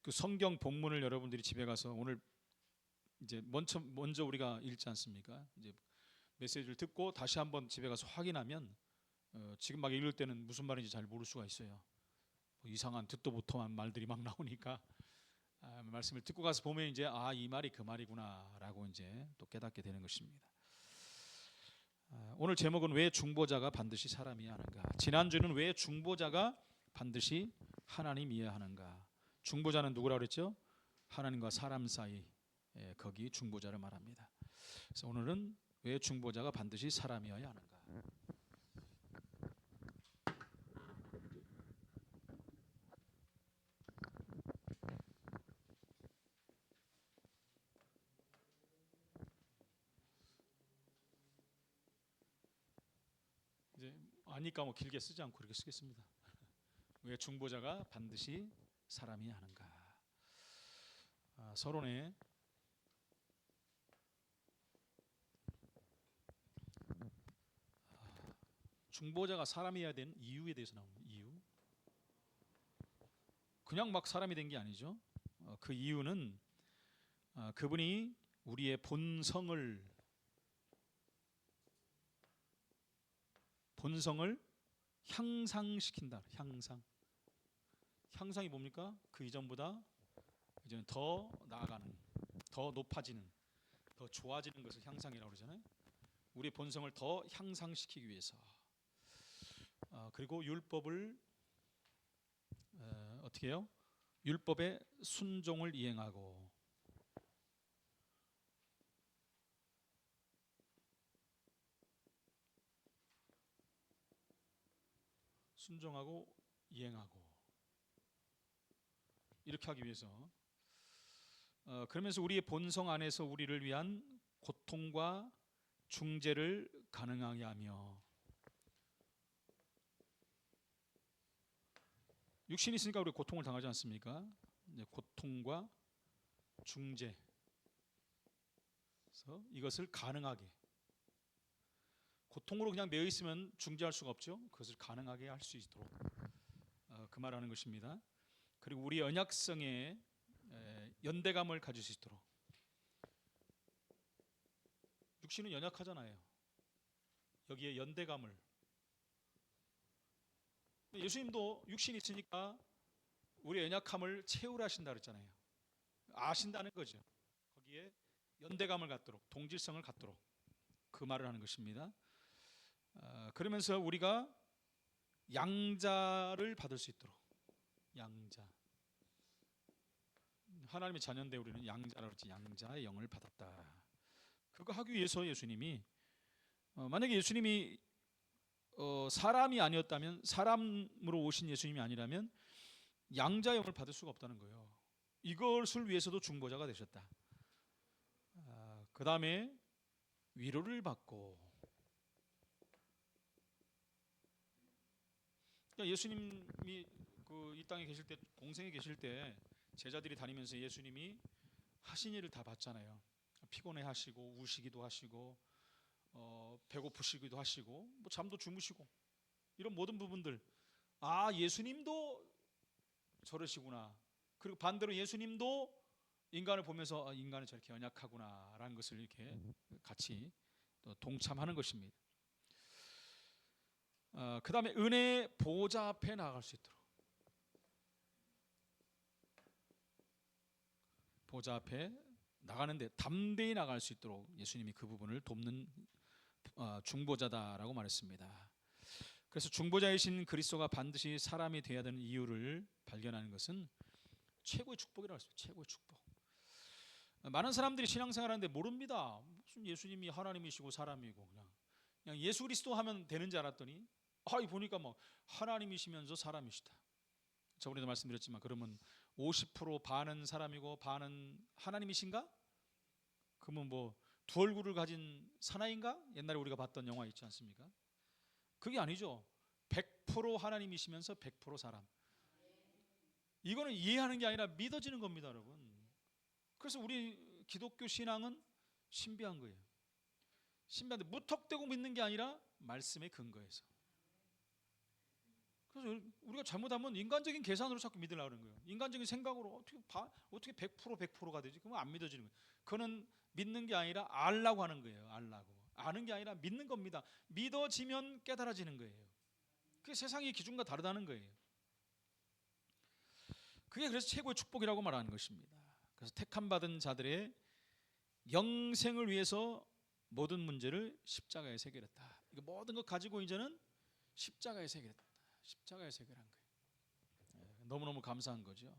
그 성경 본문을 여러분들이 집에 가서 오늘 이제 먼저 우리가 읽지 않습니까? 이제 메시지를 듣고 다시 한번 집에 가서 확인하면 지금 막 읽을 때는 무슨 말인지 잘 모를 수가 있어요. 뭐 이상한 듣도 보통한 말들이 막 나오니까 말씀을 듣고 가서 보면 이제 이 말이 그 말이구나라고 이제 또 깨닫게 되는 것입니다. 오늘 제목은 왜 중보자가 반드시 사람이어야 하는가? 지난주는 왜 중보자가 반드시 하나님이어야 하는가? 중보자는 누구라고 그랬죠? 하나님과 사람 사이, 거기 중보자를 말합니다. 그래서 오늘은 왜 중보자가 반드시 사람이어야 하는가? 이제 아니까 뭐 길게 쓰지 않고 이렇게 쓰겠습니다. 왜 중보자가 반드시 사람이어야 하는가? 서론에 중보자가 사람이어야 되는 이유에 대해서 나옵니다. 이유. 그냥 막 사람이 된 게 아니죠. 그 이유는 그분이 우리의 본성을 향상시킨다. 향상이 뭡니까? 그 이전보다 이제는 더 나아가는, 더 높아지는, 더 좋아지는 것을 향상이라고 그러잖아요. 우리의 본성을 더 향상시키기 위해서. 그리고 율법을 어떻게 해요? 율법의 순종을 이행하고 순종하고 이행하고 이렇게 하기 위해서 그러면서 우리의 본성 안에서 우리를 위한 고통과 중재를 가능하게 하며 육신이 있으니까 우리 고통을 당하지 않습니까? 고통과 중재 그래서 이것을 가능하게 고통으로 그냥 매여 있으면 중재할 수가 없죠. 그것을 가능하게 할 수 있도록 그 말하는 것입니다. 그리고 우리 언약성에 연대감을 가질 수 있도록 육신은 연약하잖아요. 여기에 연대감을 예수님도 육신이 있으니까 우리의 연약함을 채우려 하신다 그랬잖아요. 아신다는 거죠. 거기에 연대감을 갖도록 동질성을 갖도록 그 말을 하는 것입니다. 그러면서 우리가 양자를 받을 수 있도록 양자 하나님의 자녀인데 우리는 양자라고 그러지 양자의 영을 받았다. 그거 하기 위해서 예수님이 만약에 예수님이 사람이 아니었다면 사람으로 오신 예수님이 아니라면 양자의 영을 받을 수가 없다는 거예요. 이것을 위해서도 중보자가 되셨다. 그 다음에 위로를 받고 그러니까 예수님이 이 땅에 계실 때 공생에 계실 때 제자들이 다니면서 예수님이 하신 일을 다 봤잖아요. 피곤해하시고 우시기도 하시고 배고프시기도 하시고 뭐 잠도 주무시고 이런 모든 부분들 예수님도 저러시구나. 그리고 반대로 예수님도 인간을 보면서 인간은 저렇게 연약하구나라는 것을 이렇게 같이 또 동참하는 것입니다. 그 다음에 은혜 보좌 앞에 나아갈 수 있도록 보좌 앞에 나가는데 담대히 나갈 수 있도록 예수님이 그 부분을 돕는 중보자다라고 말했습니다. 그래서 중보자이신 그리스도가 반드시 사람이 되어야 되는 이유를 발견하는 것은 최고의 축복이라고 했습니다. 최고의 축복. 많은 사람들이 신앙생활하는데 모릅니다. 무슨 예수님이 하나님이시고 사람이고 그냥 예수 그리스도 하면 되는 줄 알았더니 보니까 뭐 하나님이시면서 사람이시다. 저번에도 말씀드렸지만 그러면 50% 반은 사람이고 반은 하나님이신가? 그러면 뭐 두 얼굴을 가진 사나이인가? 옛날에 우리가 봤던 영화 있지 않습니까? 그게 아니죠. 100% 하나님이시면서 100% 사람. 이거는 이해하는 게 아니라 믿어지는 겁니다, 여러분. 그래서 우리 기독교 신앙은 신비한 거예요. 신비한데 무턱대고 믿는 게 아니라 말씀에 근거해서. 그래서 우리가 잘못하면 인간적인 계산으로 자꾸 믿으려고 하는 거예요. 인간적인 생각으로 어떻게 100%가 되지? 그러면 안 믿어지는 거예요. 그거는 믿는 게 아니라 알라고 하는 거예요. 알라고. 아는 게 아니라 믿는 겁니다. 믿어지면 깨달아지는 거예요. 그게 세상의 기준과 다르다는 거예요. 그게 그래서 최고의 축복이라고 말하는 것입니다. 그래서 택함 받은 자들의 영생을 위해서 모든 문제를 십자가에 새겼다. 이거 모든 것 가지고 이제는 십자가에 새겼다. 십자가에 새겨란 거예요. 너무너무 감사한 거죠.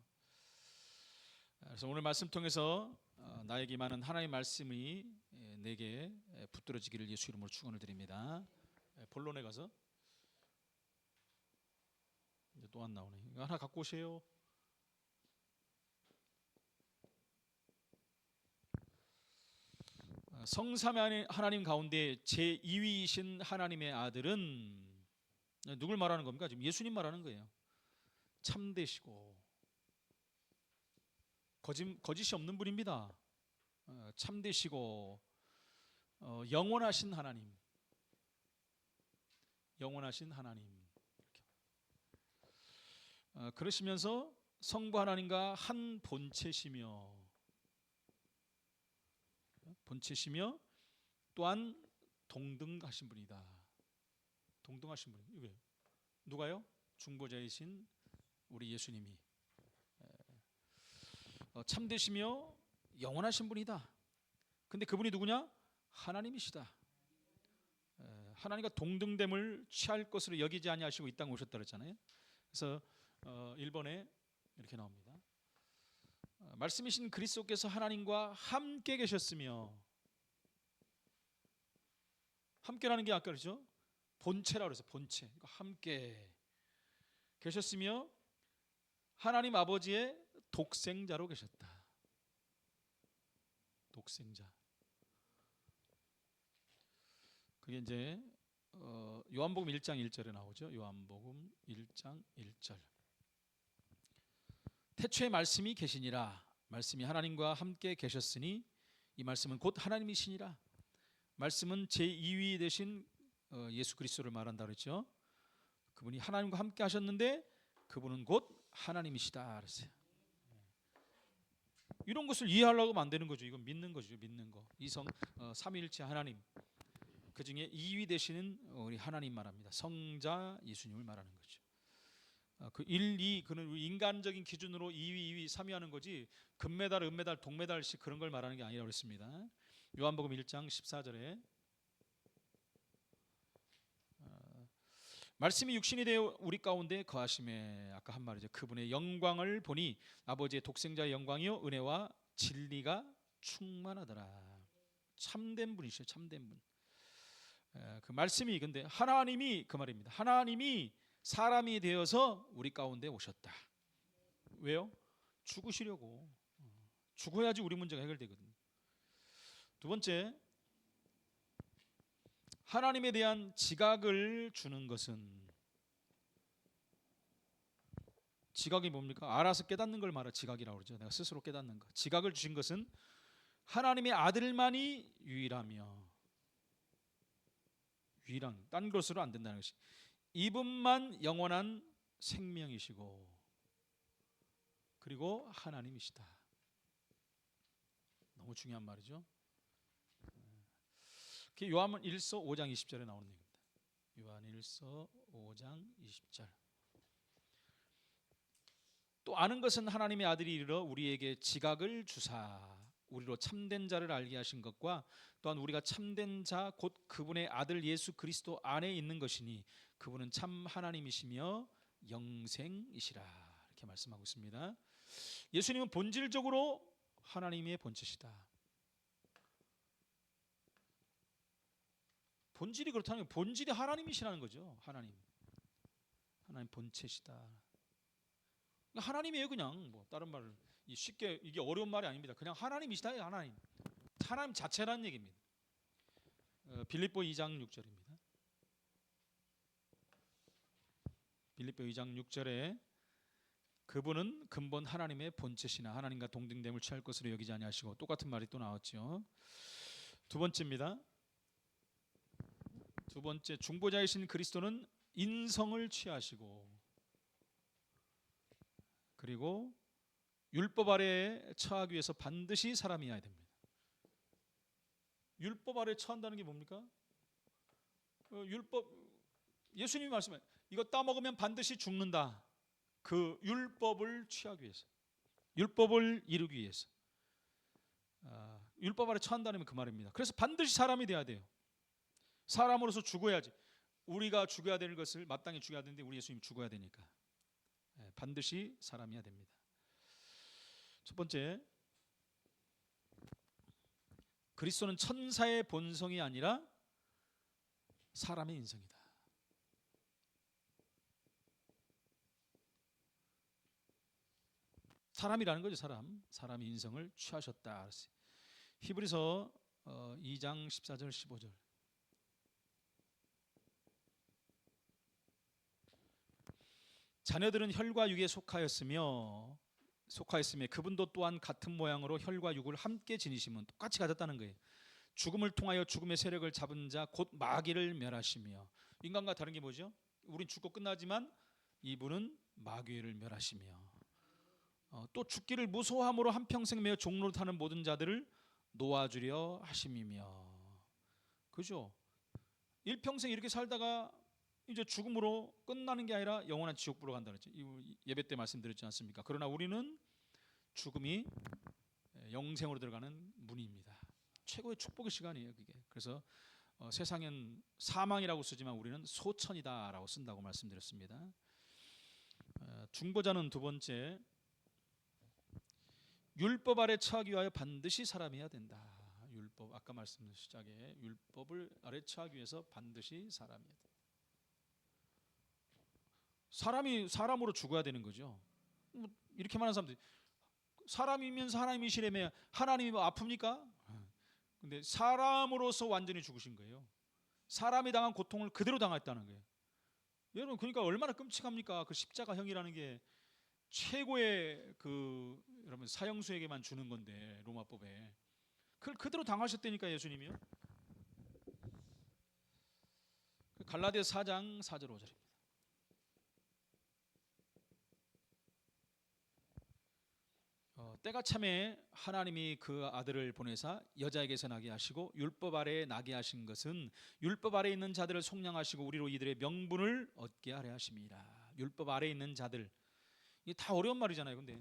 그래서 오늘 말씀 통해서 나에게 많은 하나님의 말씀이 내게 붙들어지기를 예수 이름으로 축원을 드립니다. 본론에 가서 이제 또 안 나오네. 이거 하나 갖고 오세요. 성삼위 하나님 가운데 제2위이신 하나님의 아들은 누굴 말하는 겁니까? 지금 예수님 말하는 거예요. 참되시고 거짓이 없는 분입니다. 참되시고 영원하신 하나님, 영원하신 하나님. 그러시면서 성부 하나님과 한 본체시며 또한 동등하신 분이다. 동등하신 분. 이게 누가요? 중보자이신 우리 예수님이 참되시며 영원하신 분이다. 근데 그분이 누구냐? 하나님이시다. 하나님과 동등됨을 취할 것으로 여기지 아니하시고 이 땅에 오셨다 그랬잖아요. 그래서 1번에 이렇게 나옵니다. 말씀이신 그리스도께서 하나님과 함께 계셨으며, 함께라는 게 아까 그러죠? 본체라고 그래서 본체. 그러니까 함께 계셨으며 하나님 아버지의 독생자로 계셨다. 독생자. 그게 이제 요한복음 1장 1절에 나오죠. 요한복음 1장 1절. 태초에 말씀이 계시니라. 말씀이 하나님과 함께 계셨으니 이 말씀은 곧 하나님이시니라. 말씀은 제2위 되신 예수 그리스도를 말한다 그랬죠. 그분이 하나님과 함께 하셨는데 그분은 곧 하나님이시다 그랬어요. 이런 것을 이해하려고 하면 안 되는 거죠. 이건 믿는 거죠. 믿는 거. 이성 삼위일체 하나님. 그 중에 2위 되시는 우리 하나님 말합니다. 성자 예수님을 말하는 거죠. 그 1, 2 그는 우리 인간적인 기준으로 2위, 2위, 3위 하는 거지 금메달, 은메달, 동메달씩 그런 걸 말하는 게 아니라고 그랬습니다. 요한복음 1장 14절에 말씀이 육신이 되어 우리 가운데 거하심에 아까 한 말이죠. 그분의 영광을 보니 아버지의 독생자의 영광이요 은혜와 진리가 충만하더라. 참된 분이시죠. 참된 분. 그 말씀이 근데 하나님이 그 말입니다. 하나님이 사람이 되어서 우리 가운데 오셨다. 왜요? 죽으시려고. 죽어야지 우리 문제가 해결되거든요. 두 번째, 하나님에 대한 지각을 주는 것은, 지각이 뭡니까? 알아서 깨닫는 걸 말해 지각이라고 그러죠. 내가 스스로 깨닫는 것. 지각을 주신 것은 하나님의 아들만이 유일하며, 유일한 딴 것으로 안 된다는 것이, 이분만 영원한 생명이시고 그리고 하나님이시다. 너무 중요한 말이죠. 그게 요한일서 5장 20절에 나오는 얘기입니다. 요한일서 5장 20절. 또 아는 것은 하나님의 아들이 이르러 우리에게 지각을 주사 우리로 참된 자를 알게 하신 것과 또한 우리가 참된 자 곧 그분의 아들 예수 그리스도 안에 있는 것이니 그분은 참 하나님이시며 영생이시라. 이렇게 말씀하고 있습니다. 예수님은 본질적으로 하나님의 본체시다. 본질이 그렇다는 게 본질이 하나님이시라는 거죠. 하나님 본체시다. 하나님이에요. 그냥 뭐 다른 말을 쉽게 이게 어려운 말이 아닙니다. 그냥 하나님이시다. 하나님 자체라는 얘기입니다. 빌립보 2장 6절입니다. 빌립보 2장 6절에 그분은 근본 하나님의 본체시나 하나님과 동등됨을 취할 것으로 여기지 아니하시고, 똑같은 말이 또 나왔죠. 두 번째입니다. 두 번째, 중보자이신 그리스도는 인성을 취하시고, 그리고 율법 아래에 처하기 위해서 반드시 사람이어야 됩니다. 율법 아래에 처한다는 게 뭡니까? 율법, 예수님이 말씀해 이거 따먹으면 반드시 죽는다. 그 율법을 취하기 위해서, 율법을 이루기 위해서, 율법 아래 처한다는 그 말입니다. 그래서 반드시 사람이 돼야 돼요. 사람으로서 죽어야지. 우리가 죽어야 되는 것을 마땅히 죽어야 되는데 우리 예수님 죽어야 되니까 반드시 사람이어야 됩니다. 첫 번째, 그리스도는 천사의 본성이 아니라 사람의 인성이다. 사람이라는 거죠. 사람의 인성을 취하셨다. 히브리서 2장 14절 15절. 자녀들은 혈과 육에 속하였으며 그분도 또한 같은 모양으로 혈과 육을 함께 지니시면 똑같이 가졌다는 거예요. 죽음을 통하여 죽음의 세력을 잡은 자 곧 마귀를 멸하시며, 인간과 다른 게 뭐죠? 우린 죽고 끝나지만 이분은 마귀를 멸하시며, 또 죽기를 무소함으로 한평생 매어 종로를 타는 모든 자들을 놓아주려 하심이며. 그죠? 일평생 이렇게 살다가 이제 죽음으로 끝나는 게 아니라 영원한 지옥불로 간다는 거죠. 예배 때 말씀드렸지 않습니까? 그러나 우리는 죽음이 영생으로 들어가는 문입니다. 최고의 축복의 시간이에요, 그게. 그래서 세상엔 사망이라고 쓰지만 우리는 소천이다라고 쓴다고 말씀드렸습니다. 중보자는 두 번째, 율법 아래 처하기 위하여 반드시 사람이어야 된다. 율법, 아까 말씀드린 시작에 율법을 아래 처하기 위해서 반드시 사람이어야 된다. 사람이 사람으로 죽어야 되는 거죠. 이렇게 말하는 사람들이 사람이면 사람이시라며 하나님이 뭐 아픕니까? 근데 사람으로서 완전히 죽으신 거예요. 사람이 당한 고통을 그대로 당했다는 거예요. 여러분, 그러니까 얼마나 끔찍합니까? 그 십자가형이라는 게 최고의 그 여러분 사형수에게만 주는 건데, 로마법에 그걸 그대로 당하셨다니까 예수님이요. 갈라디아서 4장 4절 5절입니다. 때가 참에 하나님이 그 아들을 보내사 여자에게서 나게 하시고 율법 아래에 나게 하신 것은 율법 아래에 있는 자들을 속량하시고 우리로 이들의 명분을 얻게 하려 하심이라. 율법 아래에 있는 자들, 이게 다 어려운 말이잖아요. 근데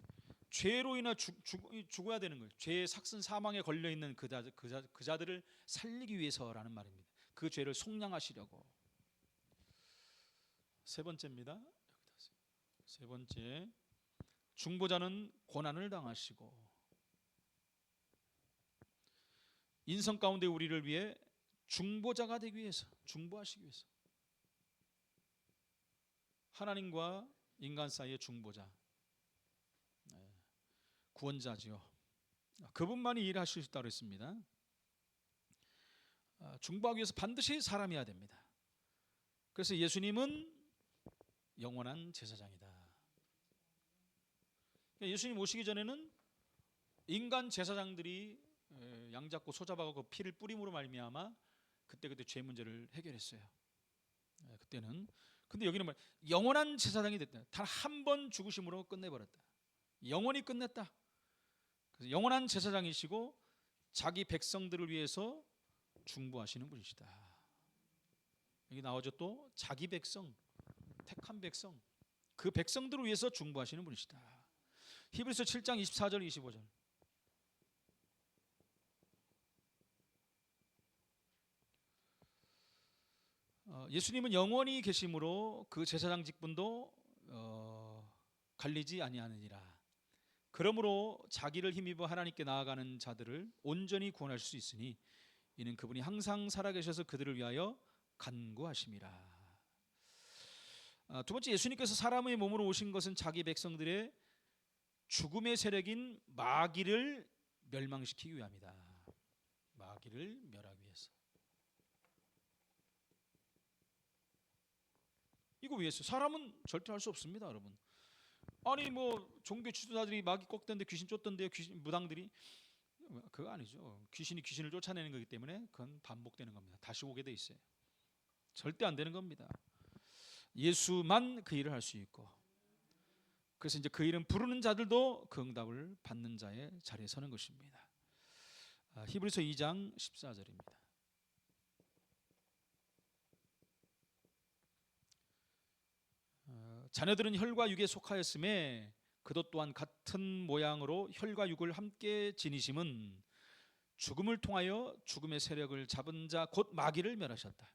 죄로 인해 죽어야 되는 거예요. 죄의 삭슨 사망에 걸려 있는 그 자들을 살리기 위해서라는 말입니다. 그 죄를 속량하시려고. 세 번째입니다. 세 번째, 중보자는 고난을 당하시고 인성 가운데 우리를 위해 중보자가 되기 위해서, 중보하시기 위해서, 하나님과 인간 사이의 중보자, 구원자지요. 그분만이 일하실 수 있다고 했습니다. 중보하기 위해서 반드시 사람이어야 됩니다. 그래서 예수님은 영원한 제사장이다. 예수님 오시기 전에는 인간 제사장들이 양 잡고 소 잡아고 그 피를 뿌림으로 말미암아 그때 죄 문제를 해결했어요. 그때는. 근데 여기는 영원한 제사장이 됐다. 단 한 번 죽으심으로 끝내버렸다. 영원히 끝냈다. 그래서 영원한 제사장이시고 자기 백성들을 위해서 중보하시는 분이시다. 여기 나오죠. 또 자기 백성, 택한 백성, 그 백성들을 위해서 중보하시는 분이시다. 히브리서 7장 24절 25절. 예수님은 영원히 계심으로 그 제사장 직분도 갈리지 아니하느니라. 그러므로 자기를 힘입어 하나님께 나아가는 자들을 온전히 구원할 수 있으니 이는 그분이 항상 살아계셔서 그들을 위하여 간구하심이라. 두 번째, 예수님께서 사람의 몸으로 오신 것은 자기 백성들의 죽음의 세력인 마귀를 멸망시키기 위함이다. 마귀를 멸하기 위해서. 이거 위해서. 사람은 절대 할 수 없습니다, 여러분. 아니 뭐 종교 지도자들이 마귀 꺾던데 귀신 쫓던데요, 귀신 무당들이. 그거 아니죠. 귀신이 귀신을 쫓아내는 거기 때문에 그건 반복되는 겁니다. 다시 오게 돼 있어요. 절대 안 되는 겁니다. 예수만 그 일을 할 수 있고, 그래서 이제 그 이름 부르는 자들도 그 응답을 받는 자의 자리에 서는 것입니다. 히브리서 2장 14절입니다. 자녀들은 혈과 육에 속하였음에 그도 또한 같은 모양으로 혈과 육을 함께 지니심은 죽음을 통하여 죽음의 세력을 잡은 자 곧 마귀를 멸하셨다.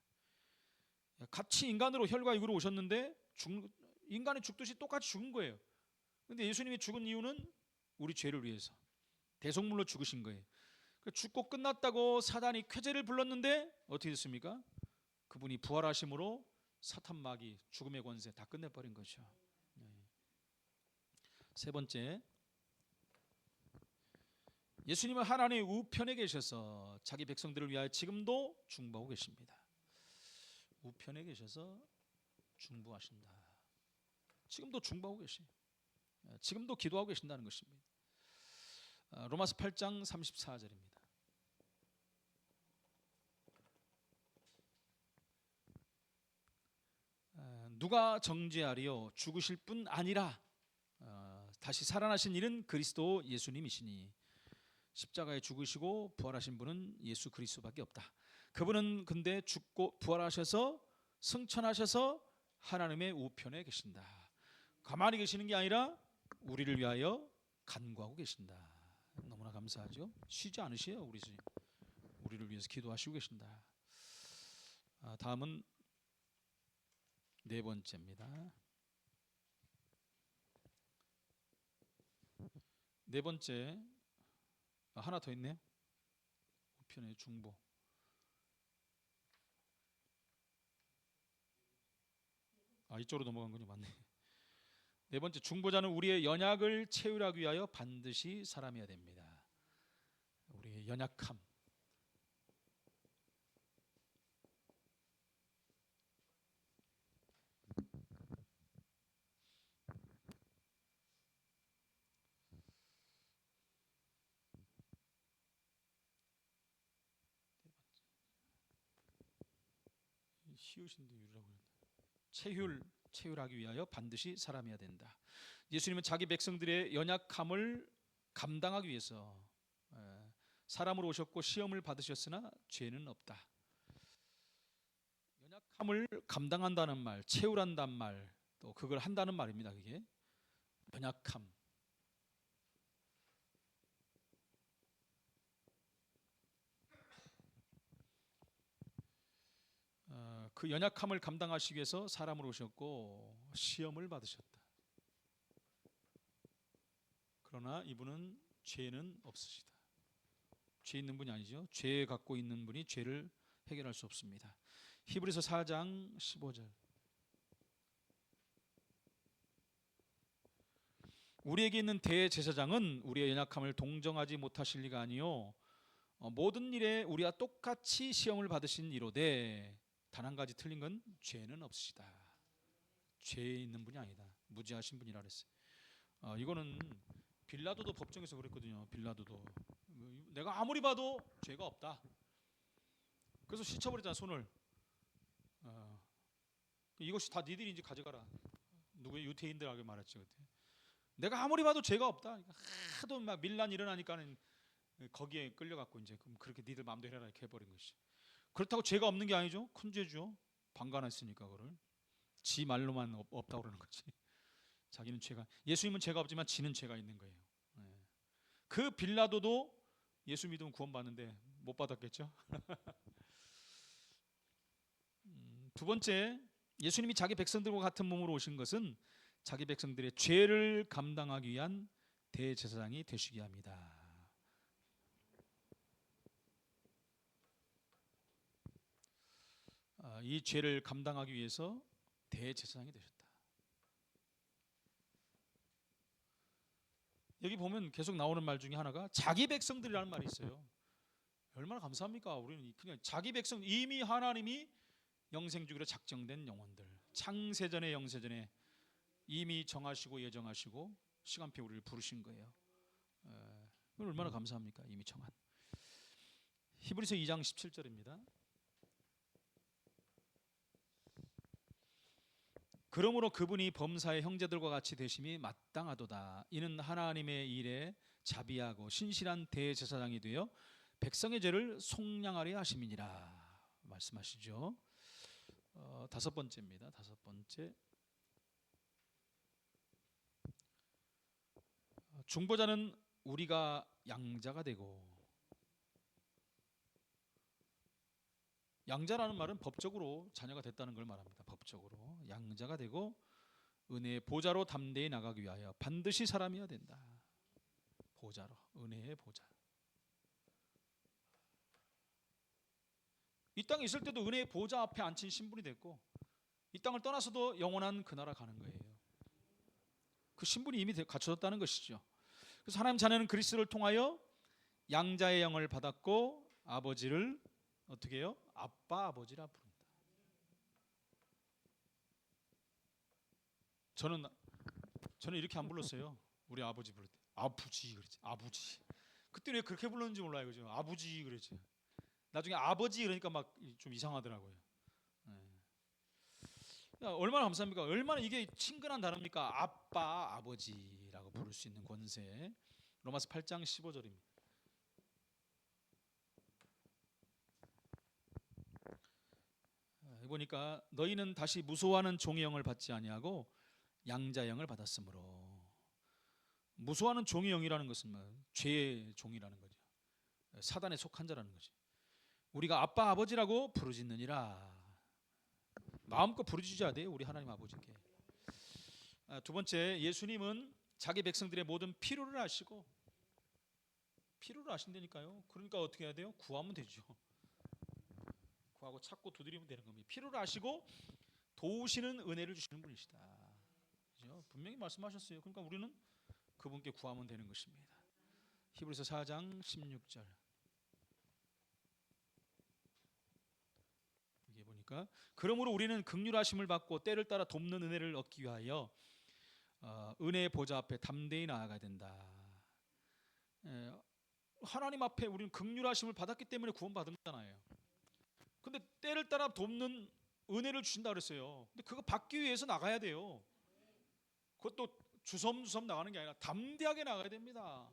같이 인간으로 혈과 육으로 오셨는데 인간이 죽듯이 똑같이 죽은 거예요. 근데 예수님이 죽은 이유는 우리 죄를 위해서 대속물로 죽으신 거예요. 죽고 끝났다고 사단이 쾌재를 불렀는데 어떻게 됐습니까? 그분이 부활하심으로 사탄 마귀 죽음의 권세 다 끝내버린 거죠. 세 번째, 예수님은 하나님의 우편에 계셔서 자기 백성들을 위하여 지금도 중보하고 계십니다. 우편에 계셔서 중보하신다. 지금도 중보하고 계시. 지금도 기도하고 계신다는 것입니다. 로마서 8장 34절입니다. 누가 정죄하리요? 죽으실 뿐 아니라 다시 살아나신 이는 그리스도 예수님이시니 십자가에 죽으시고 부활하신 분은 예수 그리스도밖에 없다. 그분은 근데 죽고 부활하셔서 승천하셔서 하나님의 우편에 계신다. 가만히 계시는 게 아니라 우리를 위하여 간구하고 계신다. 너무나 감사하죠. 쉬지 않으세요. 우리를 위해서 기도하시고 계신다. 다음은 네 번째입니다. 네 번째, 하나 더 있네요. 우편의 중보. 이쪽으로 넘어간 거니 맞네. 네 번째, 중보자는 우리의 연약을 채우기 위하여 반드시 사람이어야 됩니다. 우리의 연약함. 희우신데 유라고 채율하기 위하여 반드시 사람이어야 된다. 예수님은 자기 백성들의 연약함을 감당하기 위해서 사람으로 오셨고 시험을 받으셨으나 죄는 없다. 연약함을 감당한다는 말, 채울한다는 말, 또 그걸 한다는 말입니다. 그게 연약함. 그 연약함을 감당하시기 위해서 사람으로 오셨고 시험을 받으셨다. 그러나 이분은 죄는 없으시다. 죄 있는 분이 아니죠. 죄 갖고 있는 분이 죄를 해결할 수 없습니다. 히브리서 4장 15절. 우리에게 있는 대제사장은 우리의 연약함을 동정하지 못하실 리가 아니요 모든 일에 우리와 똑같이 시험을 받으신 이로되 단 한 가지 틀린 건 죄는 없으시다. 죄 있는 분이 아니다. 무죄하신 분이라 그랬어요. 이거는 빌라도도 법정에서 그랬거든요. 빌라도도 내가 아무리 봐도 죄가 없다. 그래서 씻어버렸잖아 손을. 이것이 다 니들인지 가져가라. 누구의 유태인들에게 말했죠 그때. 내가 아무리 봐도 죄가 없다. 하도 막 밀란 일어나니까는 거기에 끌려갖고 이제 그럼 그렇게 니들 마음대로 해라 이렇게 해버린 것이. 그렇다고 죄가 없는 게 아니죠. 큰 죄죠. 방관했으니까 그걸. 지 말로만 없다고 그러는 거지. 자기는 죄가 예수님은 죄가 없지만 지는 죄가 있는 거예요. 그 빌라도도 예수 믿으면 구원받는데 못 받았겠죠. 두 번째, 예수님이 자기 백성들과 같은 몸으로 오신 것은 자기 백성들의 죄를 감당하기 위한 대제사장이 되시게 합니다. 이 죄를 감당하기 위해서 대제사장이 되셨다. 여기 보면 계속 나오는 말 중에 하나가 자기 백성들이라는 말이 있어요. 얼마나 감사합니까? 우리는 그냥 자기 백성, 이미 하나님이 영생 주기로 작정된 영혼들, 창세전에 영세전에 이미 정하시고 예정하시고 시간표에 우리를 부르신 거예요. 얼마나 감사합니까? 이미 정한. 히브리서 2장 17절입니다. 그러므로 그분이 범사의 형제들과 같이 되심이 마땅하도다. 이는 하나님의 일에 자비하고 신실한 대제사장이 되어 백성의 죄를 속량하려 하심이니라 말씀하시죠. 다섯 번째입니다. 다섯 번째, 중보자는 우리가 양자가 되고, 양자라는 말은 법적으로 자녀가 됐다는 걸 말합니다. 법적으로 양자가 되고 은혜의 보좌로 담대히 나가기 위하여 반드시 사람이어야 된다. 보좌로, 은혜의 보좌. 이 땅에 있을 때도 은혜의 보좌 앞에 앉힌 신분이 됐고, 이 땅을 떠나서도 영원한 그 나라 가는 거예요. 그 신분이 이미 갖춰졌다는 것이죠. 그래서 하나님 자녀는 그리스도를 통하여 양자의 영을 받았고 아버지를 어떻게 해요? 아빠, 아버지라 부른다. 저는 이렇게 안 불렀어요. 우리 아버지 부를 때 아부지 그랬지. 아부지. 그때 왜 그렇게 불렀는지 몰라요. 그죠? 아부지 그랬지. 나중에 아버지 그러니까 막 좀 이상하더라고요. 얼마나 감사합니까? 얼마나 이게 친근한 단어입니까? 아빠, 아버지라고 부를 수 있는 권세. 로마서 8장 15절입니다. 보니까 너희는 다시 무소하는 종의 영을 받지 아니하고 양자의 영을 받았으므로. 무소하는 종의 영이라는 것은 죄의 종이라는 거죠. 사단에 속한 자라는 거죠. 우리가 아빠, 아버지라고 부르짖느니라. 마음껏 부르짖어야 돼요, 우리 하나님 아버지께. 두 번째, 예수님은 자기 백성들의 모든 필요를 아시고, 필요를 아신다니까요. 그러니까 어떻게 해야 돼요? 구하면 되죠. 구하고 찾고 두드리면 되는 겁니다. 필요를 아시고 도우시는 은혜를 주시는 분이시다. 그렇죠? 분명히 말씀하셨어요. 그러니까 우리는 그분께 구하면 되는 것입니다. 히브리서 4장 16절. 여기 보니까 그러므로 우리는 긍휼하심을 받고 때를 따라 돕는 은혜를 얻기 위하여 은혜의 보좌 앞에 담대히 나아가야 된다. 하나님 앞에 우리는 긍휼하심을 받았기 때문에 구원받은 거잖아요. 근데 때를 따라 돕는 은혜를 주신다 그랬어요. 근데 그거 받기 위해서 나가야 돼요. 그것도 주섬주섬 나가는 게 아니라 담대하게 나가야 됩니다.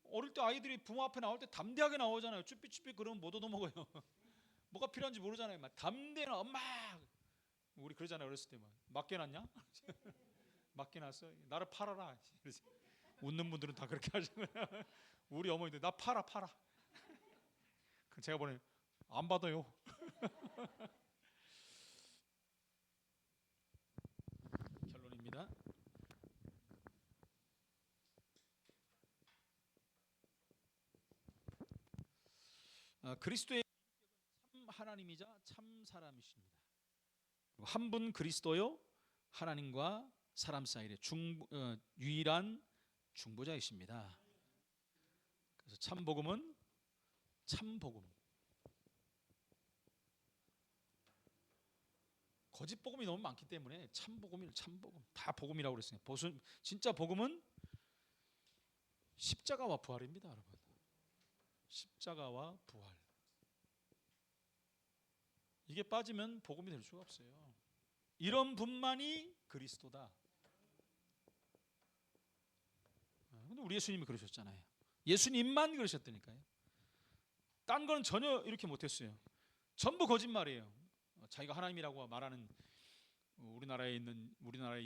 어릴 때 아이들이 부모 앞에 나올 때 담대하게 나오잖아요. 쭈삐쭈삐 그러면 못 얻어먹어요. 뭐가 필요한지 모르잖아요. 막 담대히 나 엄마 우리 그러잖아요. 어렸을 때만 맡겨놨냐? 맡겨놨어. 나를 팔아라. 웃는 분들은 다 그렇게 하시잖아요. 우리 어머니들 나 팔아. 제가 보내 안 받아요. 결론입니다. 그리스도의 참 하나님이자 참 사람이십니다. 한 분 그리스도요 하나님과 사람 사이의 유일한 중보자이십니다. 그래서 참 복음은 참 복음. 거짓 복음이 너무 많기 때문에 참 복음이 참 복음 다 복음이라고 그랬어요. 진짜 복음은 십자가와 부활입니다, 여러분. 십자가와 부활. 이게 빠지면 복음이 될 수가 없어요. 이런 분만이 그리스도다. 근데 우리 예수님이 그러셨잖아요. 예수님만 그러셨다니까요. 딴 건 전혀 이렇게 못했어요. 전부 거짓말이에요. 자기가 하나님이라고 말하는 우리나라에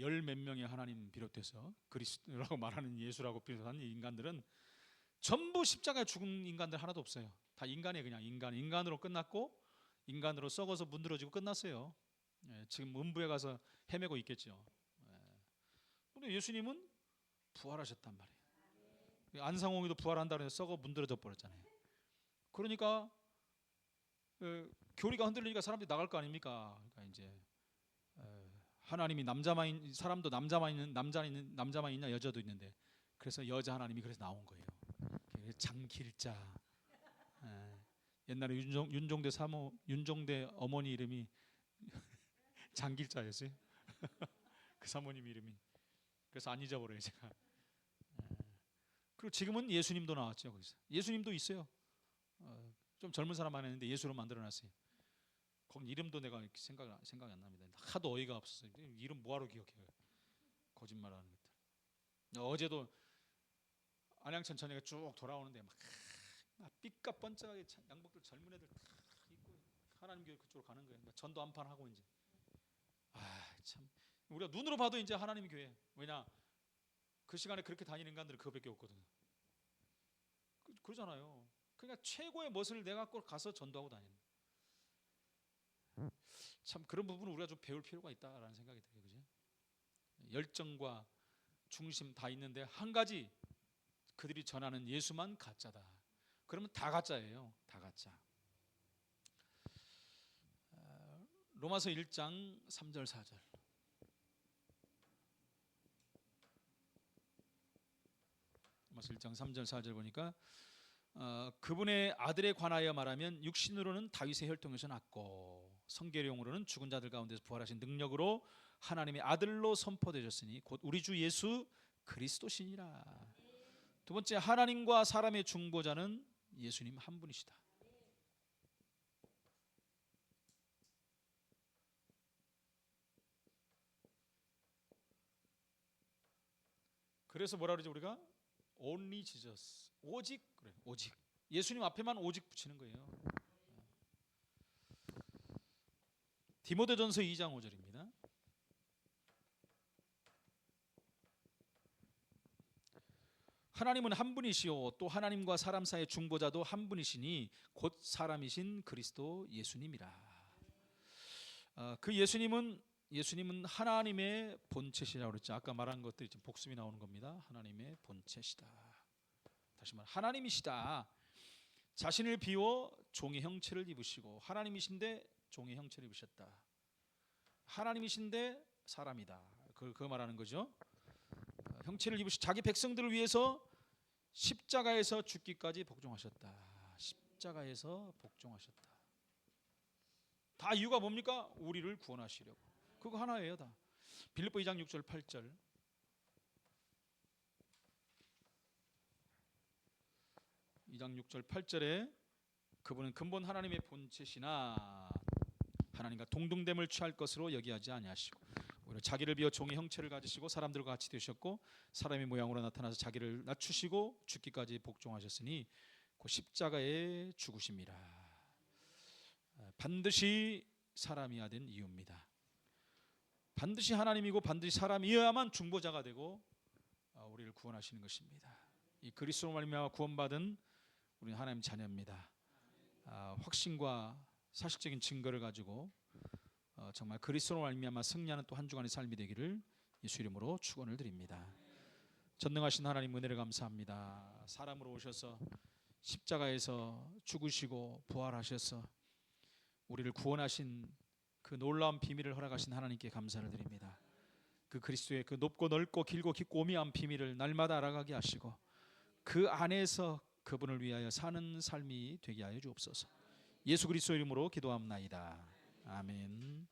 열 몇 명의 하나님 비롯해서 그리스도라고 말하는 예수라고 비롯한 인간들은 전부 십자가에 죽은 인간들 하나도 없어요. 다 인간이에요. 그냥 인간으로 끝났고 인간으로 썩어서 문드러지고 끝났어요. 지금 음부에 가서 헤매고 있겠죠. 그런데 예수님은 부활하셨단 말이에요. 안상홍이도 부활한다고 해서 썩어 문드러져 버렸잖아요. 그러니까 교리가 흔들리니까 사람들이 나갈 거 아닙니까? 그러니까 이제 하나님이 남자만 사람도 남자만 있냐 여자도 있는데 그래서 여자 하나님이 그래서 나온 거예요. 장길자. 옛날에 윤종대 어머니 이름이 장길자였어요. 그 사모님 이름이. 그래서 안 잊어버려요 제가. 그리고 지금은 예수님도 나왔죠. 거기서 예수님도 있어요. 좀 젊은 사람 안 했는데 예수로 만들어놨어요. 거기 이름도 내가 생각이 안 납니다. 하도 어이가 없어서 이름 뭐하러 기억해요. 거짓말하는 것들. 어제도 안양천 전역에 쭉 돌아오는데 막 삐까뻔쩍하게 양복들 젊은 애들 다 입고 하나님 교회 그쪽으로 가는 거예요. 전도 한 판 하고 이제 참 우리가 눈으로 봐도 이제 하나님 교회. 왜냐 그 시간에 그렇게 다니는 인간들은 그거밖에 없거든요. 그러잖아요. 그러니까 최고의 멋을 내가 꼭 가서 전도하고 다니는. 참 그런 부분을 우리가 좀 배울 필요가 있다라는 생각이 들어요. 그죠? 열정과 중심 다 있는데 한 가지 그들이 전하는 예수만 가짜다. 그러면 다 가짜예요. 다 가짜. 로마서 1장 3절 4절. 로마서 1장 3절 4절 보니까 그분의 아들에 관하여 말하면 육신으로는 다윗의 혈통에서 났고 성계령으로는 죽은 자들 가운데서 부활하신 능력으로 하나님의 아들로 선포되셨으니 곧 우리 주 예수 그리스도시니라. 두 번째, 하나님과 사람의 중보자는 예수님 한 분이시다. 그래서 뭐라 그러죠 우리가? Only Jesus. 오직 그래. 오직. 예수님 앞에만 오직 붙이는 거예요. 디모데전서 2장 5절입니다. 하나님은 한 분이시요 또 하나님과 사람 사이의 중보자도 한 분이시니 곧 사람이신 그리스도 예수님이라. 그 예수님은 하나님의 본체시라고 그랬죠. 아까 말한 것들이 지금 복습이 나오는 겁니다. 하나님의 본체시다. 다시 말해 하나님이시다. 자신을 비워 종의 형체를 입으시고 하나님이신데 종의 형체를 입으셨다. 하나님이신데 사람이다. 그걸 말하는 거죠. 형체를 입으시 자기 백성들을 위해서 십자가에서 죽기까지 복종하셨다. 십자가에서 복종하셨다. 다 이유가 뭡니까? 우리를 구원하시려고. 그거 하나예요 다. 빌립보 2장 6절 8절. 2장 6절 8절에 그분은 근본 하나님의 본체시나 하나님과 동등됨을 취할 것으로 여기하지 아니하시고 오히려 자기를 비워 종의 형체를 가지시고 사람들과 같이 되셨고 사람의 모양으로 나타나서 자기를 낮추시고 죽기까지 복종하셨으니 그 십자가에 죽으심이라. 반드시 사람이어야 된 이유입니다. 반드시 하나님이고 반드시 사람이어야만 중보자가 되고 우리를 구원하시는 것입니다. 이 그리스도로 말미암아 구원받은 우리는 하나님 자녀입니다. 확신과 사실적인 증거를 가지고 정말 그리스도로 말미암아 승리하는 또 한 주간의 삶이 되기를 예수 이름으로 축원을 드립니다. 전능하신 하나님 은혜를 감사합니다. 사람으로 오셔서 십자가에서 죽으시고 부활하셔서 우리를 구원하신 그 놀라운 비밀을 허락하신 하나님께 감사를 드립니다. 그 그리스도의 그 높고 넓고 길고 깊고 오묘한 비밀을 날마다 알아가게 하시고 그 안에서 그분을 위하여 사는 삶이 되게 하여 주옵소서. 예수 그리스도 이름으로 기도합나이다. 아멘.